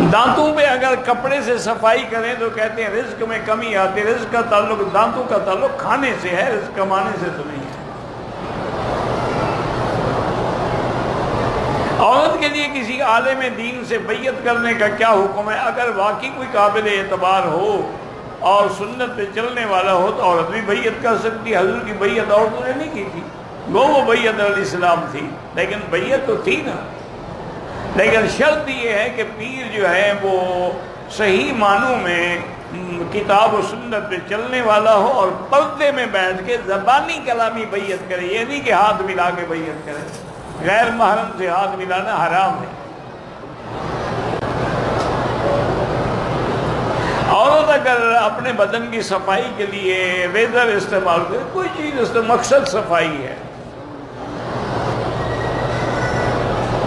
دانتوں پہ اگر کپڑے سے صفائی کریں تو کہتے ہیں رزق میں کمی آتی ہے۔ رزق کا تعلق، دانتوں کا تعلق کھانے سے ہے، رزق کمانے سے تو نہیں ہے۔ عورت کے لیے کسی عالم دین سے بیعت کرنے کا کیا حکم ہے؟ اگر واقعی کوئی قابل اعتبار ہو اور سنت پہ چلنے والا ہو تو عورت بھی بیعت کر سکتی ہے۔ حضور کی بیعت عورتوں نے نہیں کی تھی، وہ بیعت علیہ السلام تھی، لیکن بیعت تو تھی نا۔ لیکن شرط یہ ہے کہ پیر جو ہے وہ صحیح معنوں میں کتاب و سنت پہ چلنے والا ہو اور پردے میں بیٹھ کے زبانی کلامی بیعت کرے، یہ نہیں کہ ہاتھ ملا کے بیعت کرے۔ غیر محرم سے ہاتھ ملانا حرام ہے۔ عورت اگر اپنے بدن کی صفائی کے لیے ریزر استعمال کرے، کوئی چیز مقصد صفائی ہے،